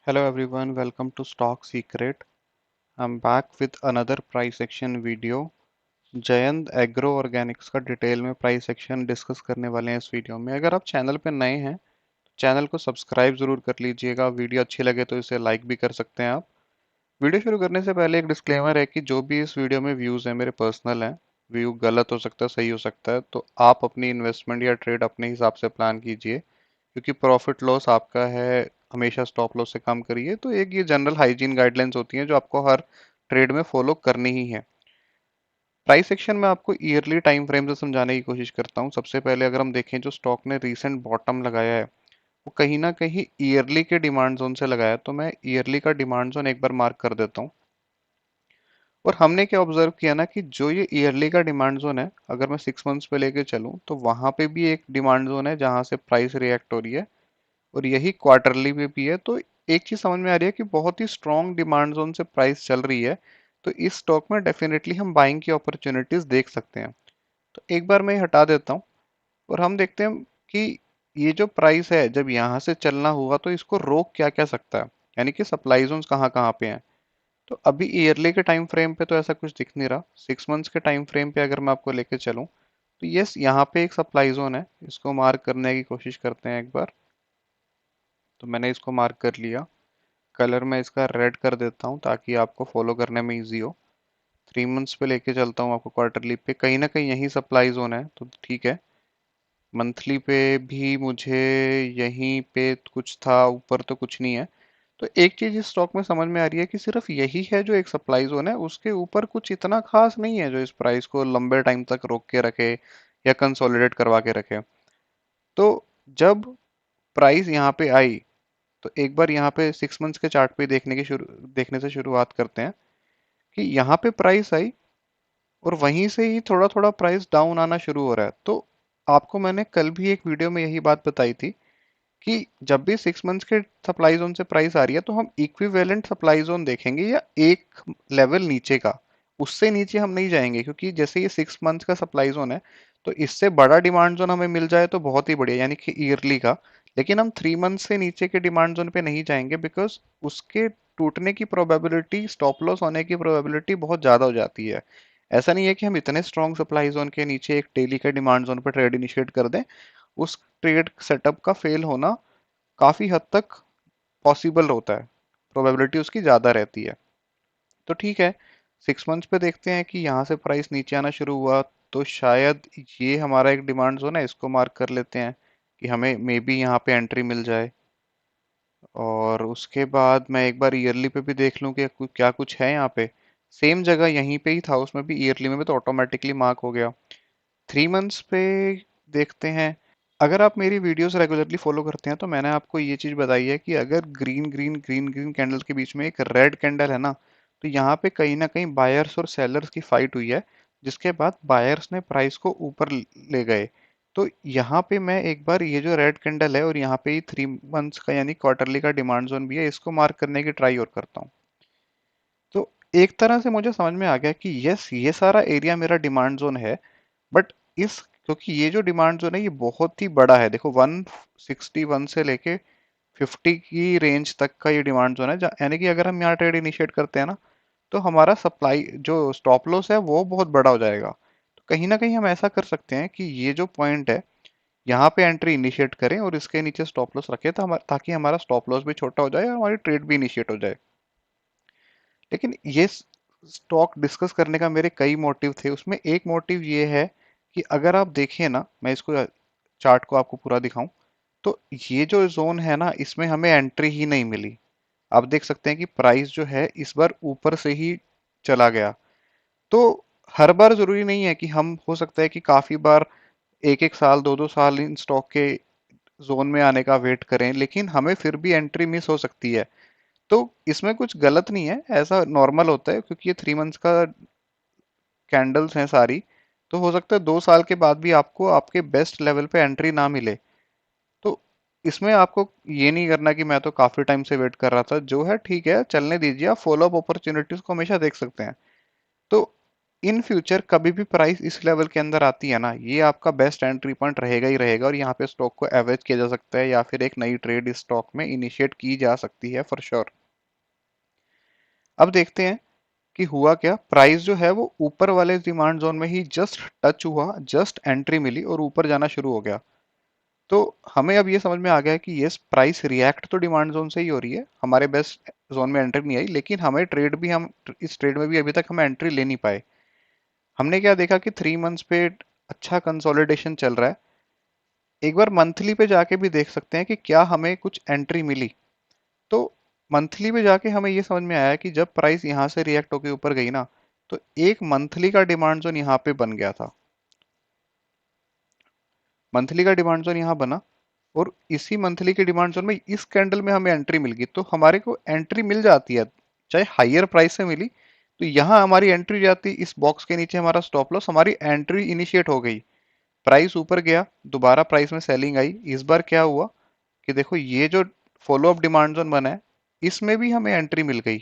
Hello everyone, welcome to Stock Secret. I'm back with another price action video. Jayant agro Organics का detail में price action discuss करने वाले हैं इस video में। अगर आप चैनल पर नए हैं तो चैनल को सब्सक्राइब जरूर कर लीजिएगा। वीडियो अच्छी लगे तो इसे लाइक भी कर सकते हैं आप। वीडियो शुरू करने से पहले एक डिस्क्लेमर है कि जो भी इस वीडियो में व्यूज़ हैं मेरे पर्सनल हैं। व्यू गलत हो सकता है, सही हो सकता है, तो आप अपनी इन्वेस्टमेंट या ट्रेड अपने हिसाब से प्लान कीजिए, क्योंकि प्रॉफिट लॉस आपका है। हमेशा स्टॉप लॉस से काम करिए। तो एक ये जनरल हाइजीन गाइडलाइंस होती हैं जो आपको हर ट्रेड में फॉलो करनी ही है। प्राइस सेक्शन में आपको ईयरली टाइम फ्रेम से समझाने की कोशिश करता हूँ। सबसे पहले अगर हम देखें, जो स्टॉक ने रीसेंट बॉटम लगाया है वो कहीं ना कहीं ईयरली के डिमांड जोन से लगाया है। तो मैं ईयरली का डिमांड जोन एक बार मार्क कर देता हूँ। और हमने क्या ऑब्जर्व किया ना कि जो ये ईयरली का डिमांड जोन है, अगर मैं 6 मंथ्स पे लेके चलूँ तो वहां पे भी एक डिमांड जोन है जहां से प्राइस रिएक्ट हो रही है। और यही क्वार्टरली में भी है। तो एक चीज समझ में आ रही है कि बहुत ही स्ट्रॉन्ग डिमांड जोन से प्राइस चल रही है। तो इस स्टॉक में डेफिनेटली हम बाइंग की अपॉर्चुनिटीज देख सकते हैं। तो एक बार मैं ये हटा देता हूँ और हम देखते हैं कि ये जो प्राइस है जब यहाँ से चलना हुआ तो इसको रोक क्या क्या सकता है, यानी कि सप्लाई जोन्स कहाँ कहाँ पे हैं। तो अभी ईयरली के टाइम फ्रेम पे तो ऐसा कुछ दिख नहीं रहा। 6 मंथ्स के टाइम फ्रेम पे अगर मैं आपको लेके चलूँ तो यस, यहाँ पे एक सप्लाई जोन है। इसको मार्क करने की कोशिश करते हैं एक बार। तो मैंने इसको मार्क कर लिया। कलर मैं इसका रेड कर देता हूँ ताकि आपको फॉलो करने में इजी हो। 3 मंथ्स पे लेके चलता हूँ आपको। क्वार्टरली पे कहीं ना कहीं यही सप्लाई जोन है, तो ठीक है। मंथली पे भी मुझे यहीं पे कुछ था, ऊपर तो कुछ नहीं है। तो एक चीज इस स्टॉक में समझ में आ रही है कि सिर्फ यही है जो एक सप्लाई जोन है, उसके ऊपर कुछ इतना खास नहीं है जो इस प्राइस को लंबे टाइम तक रोक के रखे या कंसोलिडेट करवा के रखे। तो जब प्राइस यहाँ पे आई तो एक बार यहाँ पे 6 मंथ्स के चार्ट पे देखने से शुरुआत करते हैं कि यहाँ पे प्राइस आई और वहीं से ही थोड़ा थोड़ा प्राइस डाउन आना शुरू हो रहा है। तो आपको मैंने कल भी एक वीडियो में यही बात बताई थी कि जब भी 6 मंथ्स के सप्लाई जोन से प्राइस आ रही है तो हम इक्विवेलेंट सप्लाई जोन देखेंगे या एक लेवल नीचे का। उससे नीचे हम नहीं जाएंगे, क्योंकि जैसे ये 6 मंथ्स का सप्लाई जोन है तो इससे बड़ा डिमांड जोन हमें मिल जाए तो बहुत ही बढ़िया, यानी कि ईयरली का। लेकिन हम 3 मंथ से नीचे के डिमांड जोन पे नहीं जाएंगे, बिकॉज उसके टूटने की प्रोबेबिलिटी, स्टॉप लॉस होने की प्रोबेबिलिटी बहुत ज्यादा हो जाती है। ऐसा नहीं है कि हम इतने स्ट्रॉन्ग सप्लाई जोन के नीचे एक डेली के डिमांड जोन पर ट्रेड इनिशिएट कर दें। उस ट्रेड सेटअप का फेल होना काफी हद तक पॉसिबल होता है। प्रोबेबिलिटी उसकी ज्यादा रहती है। तो ठीक है, 6 मंथ्स पे देखते हैं कि यहाँ से प्राइस नीचे आना शुरू हुआ। तो शायद ये हमारा एक डिमांड जोन है, इसको मार्क कर लेते हैं कि हमें मे बी यहाँ पे एंट्री मिल जाए। और उसके बाद मैं एक बार ईयरली पे भी देख लूँ कि क्या कुछ है यहाँ पे। सेम जगह यहीं पे ही था, उसमें भी ईयरली में भी तो ऑटोमेटिकली मार्क हो गया। 3 मंथ्स पे देखते हैं। अगर आप मेरी वीडियोस रेगुलरली फॉलो करते हैं तो मैंने आपको ये चीज़ बताई है कि अगर green green green green candle के बीच में एक रेड कैंडल है ना, तो यहाँ पे कहीं ना कहीं बायर्स और सेलर्स की फाइट हुई है, जिसके बाद बायर्स ने प्राइस को ऊपर ले गए। तो यहाँ पे मैं एक बार ये जो रेड कैंडल है और यहाँ पे ही 3 मंथ्स का यानी क्वार्टरली का डिमांड जोन भी है, इसको मार्क करने की ट्राई और करता हूँ। तो एक तरह से मुझे समझ में आ गया कि यस, ये सारा एरिया मेरा डिमांड जोन है। बट इस क्योंकि ये जो डिमांड जोन है ये बहुत ही बड़ा है। देखो, 161 से लेके 50 की रेंज तक का ये डिमांड जोन है, यानी कि अगर हम यहाँ ट्रेड इनिशिएट करते हैं ना तो हमारा सप्लाई जो स्टॉप लॉस है वो बहुत बड़ा हो जाएगा। तो कहीं ना कहीं हम ऐसा कर सकते हैं कि ये जो पॉइंट है यहाँ पे एंट्री इनिशिएट करें और इसके नीचे स्टॉप लॉस रखें, तो ताकि हमारा स्टॉप लॉस भी छोटा हो जाए और हमारी ट्रेड भी इनिशिएट हो जाए। लेकिन ये स्टॉक डिस्कस करने का मेरे कई मोटिव थे, उसमें एक मोटिव ये है कि अगर आप देखें ना, मैं इसको चार्ट को आपको पूरा दिखाऊं, तो ये जो जोन है ना इसमें हमें एंट्री ही नहीं मिली। आप देख सकते हैं कि प्राइस जो है इस बार ऊपर से ही चला गया। तो हर बार जरूरी नहीं है कि हम, हो सकता है कि काफी बार एक एक साल, दो दो साल इन स्टॉक के जोन में आने का वेट करें, लेकिन हमें फिर भी एंट्री मिस हो सकती है। तो इसमें कुछ गलत नहीं है, ऐसा नॉर्मल होता है, क्योंकि ये 3 मंथ्स का कैंडल्स हैं सारी। तो हो सकता है 2 साल के बाद भी आपको आपके बेस्ट लेवल पे एंट्री ना मिले। तो इसमें आपको ये नहीं करना कि मैं तो काफी टाइम से वेट कर रहा था, जो है ठीक है, चलने दीजिए। आप फॉलो अप अपॉर्चुनिटीज को हमेशा देख सकते हैं। तो इन फ्यूचर कभी भी प्राइस इस लेवल के अंदर आती है ना, ये आपका बेस्ट एंट्री पॉइंट रहेगा ही रहेगा, और यहाँ पे स्टॉक को एवरेज किया जा सकता है या फिर एक नई ट्रेड इस स्टॉक में इनिशिएट की जा सकती है फॉर श्योर। अब देखते हैं कि हुआ क्या। प्राइस जो है वो ऊपर वाले डिमांड जोन में ही जस्ट टच हुआ, जस्ट एंट्री मिली और ऊपर जाना शुरू हो गया। तो हमें अब ये समझ में आ गया कि ये प्राइस रिएक्ट तो डिमांड जोन से ही हो रही है, हमारे बेस्ट जोन में एंट्री नहीं आई, लेकिन हमें ट्रेड भी, हम इस ट्रेड में भी अभी तक हम एंट्री ले नहीं पाए। हमने क्या देखा कि 3 मंथ्स पे अच्छा कंसोलिडेशन चल रहा है। एक बार मंथली पे जाके भी देख सकते हैं कि क्या हमें कुछ एंट्री मिली। तो मंथली पे जाके हमें ये समझ में आया कि जब प्राइस यहाँ से रिएक्ट होके ऊपर गई ना, तो एक मंथली का डिमांड जोन यहाँ पे बन गया था। मंथली का डिमांड जोन यहाँ बना, और इसी मंथली के डिमांड जोन में इस कैंडल में हमें एंट्री मिल गई। तो हमारे को एंट्री मिल जाती है, चाहे हाईयर प्राइस से मिली, तो यहाँ हमारी एंट्री जाती, इस बॉक्स के नीचे हमारा स्टॉप लॉस, हमारी एंट्री इनिशिएट हो गई। प्राइस ऊपर गया, दोबारा प्राइस में सेलिंग आई। इस बार क्या हुआ कि देखो ये जो फॉलो अप डिमांड जोन बना है, इसमें भी हमें एंट्री मिल गई।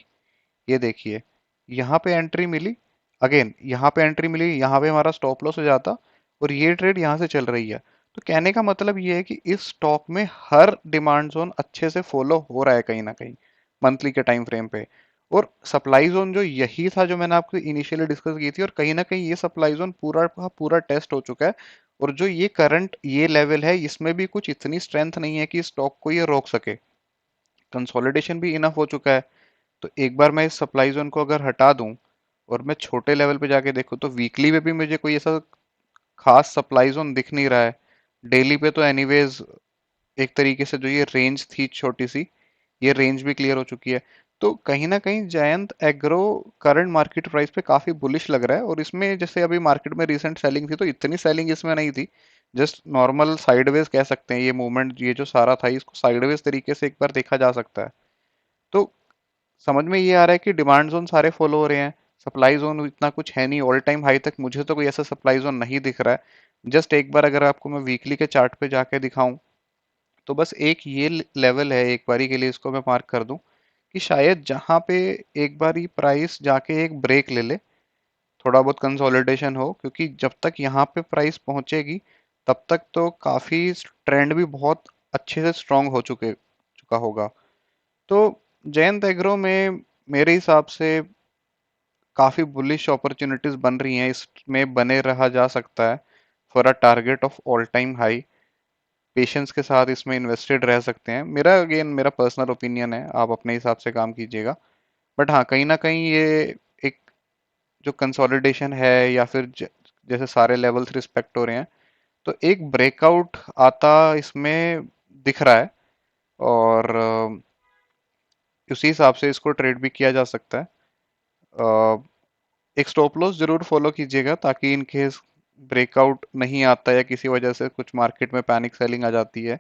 ये देखिए, यहाँ पे एंट्री मिली, अगेन यहाँ पे एंट्री मिली, यहाँ पे हमारा स्टॉप लॉस हो जाता, और ये ट्रेड यहाँ से चल रही है। तो कहने का मतलब ये है कि इस स्टॉक में हर डिमांड जोन अच्छे से फॉलो हो रहा है कहीं ना कहीं मंथली के टाइम फ्रेम पे। और सप्लाई जोन जो यही था जो मैंने आपको इनिशियली डिस्कस की थी, और कहीं ना कहीं ये सप्लाई जोन पूरा का पूरा टेस्ट हो चुका है। और जो ये करंट ये लेवल है, इसमें भी कुछ इतनी स्ट्रेंथ नहीं है कि स्टॉक को ये रोक सके। कंसोलिडेशन भी इनफ हो चुका है। तो एक बार मैं इस सप्लाई जोन को अगर हटा दूं और मैं छोटे लेवल पे जाके देखूं, तो वीकली पे भी मुझे कोई ऐसा खास सप्लाई जोन दिख नहीं रहा है। डेली पे तो एनीवेज एक तरीके से जो ये रेंज थी छोटी सी, ये रेंज भी क्लियर हो चुकी है। तो कहीं ना कहीं Jayant agro current market price पे काफी बुलिश लग रहा है। और इसमें जैसे अभी मार्केट में रिसेंट सेलिंग थी, तो इतनी सेलिंग इसमें नहीं थी, जस्ट नॉर्मल साइडवेज कह सकते हैं। ये मूवमेंट ये जो सारा था, इसको साइडवेज तरीके से एक बार देखा जा सकता है। तो समझ में ये आ रहा है कि डिमांड जोन सारे फॉलो हो रहे हैं, सप्लाई जोन इतना कुछ है नहीं। ऑल टाइम हाई तक मुझे तो कोई ऐसा सप्लाई जोन नहीं दिख रहा है। जस्ट एक बार अगर आपको मैं वीकली के चार्ट पे जाके दिखाऊं, तो बस एक ये लेवल है, एक बारी के लिए इसको मैं मार्क कर दूं कि शायद जहां पे एक बारी प्राइस जाके एक ब्रेक ले ले, थोड़ा बहुत कंसोलिडेशन हो, क्योंकि जब तक यहाँ पे प्राइस पहुंचेगी तब तक तो काफी ट्रेंड भी बहुत अच्छे से स्ट्रांग हो चुका होगा। तो जयंत एग्रो में मेरे हिसाब से काफी बुलिश अपॉर्चुनिटीज बन रही हैं, इसमें बने रहा जा सकता है for a target of all time high. Patience के साथ इसमें इन्वेस्टेड रह सकते हैं। मेरा अगेन मेरा पर्सनल ओपिनियन है, आप अपने हिसाब से काम कीजिएगा। बट हाँ, कहीं ना कहीं ये एक जो कंसोलिडेशन है, या फिर जैसे सारे लेवल्स रिस्पेक्ट हो रहे हैं, तो एक ब्रेकआउट आता इसमें दिख रहा है। और उसी हिसाब से इसको ट्रेड भी किया जा सकता है। एक स्टॉप लॉस जरूर फॉलो कीजिएगा, ताकि इन केस ब्रेकआउट नहीं आता या किसी वजह से कुछ मार्केट में पैनिक सेलिंग आ जाती है,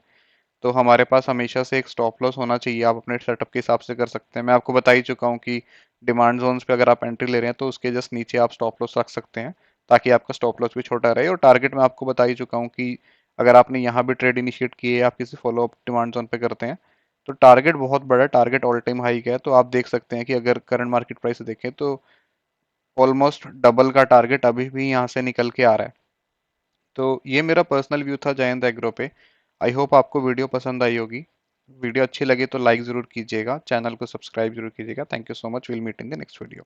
तो हमारे पास हमेशा से एक स्टॉप लॉस होना चाहिए। आप अपने सेटअप के हिसाब से कर सकते हैं। मैं आपको बता ही चुका हूँ कि डिमांड जोन्स पे अगर आप एंट्री ले रहे हैं, तो उसके जस्ट नीचे आप स्टॉप लॉस रख सकते हैं, ताकि आपका स्टॉप लॉस भी छोटा रहे। और टारगेट मैं आपको बता ही चुका हूँ कि अगर आपने यहाँ भी ट्रेड इनिशिएट किए, आप किसी फॉलो अप डिमांड जोन पे करते हैं, तो टारगेट बहुत बड़ा है, टारगेट ऑल टाइम हाई का है। तो आप देख सकते हैं कि अगर करंट मार्केट प्राइस से देखें, तो ऑलमोस्ट डबल का टारगेट अभी भी यहाँ से निकल के आ रहा है। तो ये मेरा पर्सनल व्यू था जयंत एग्रो पे। आई होप आपको वीडियो पसंद आई होगी। वीडियो अच्छी लगी तो लाइक ज़रूर कीजिएगा, चैनल को सब्सक्राइब जरूर कीजिएगा। Thank you so much, will meet in the next video.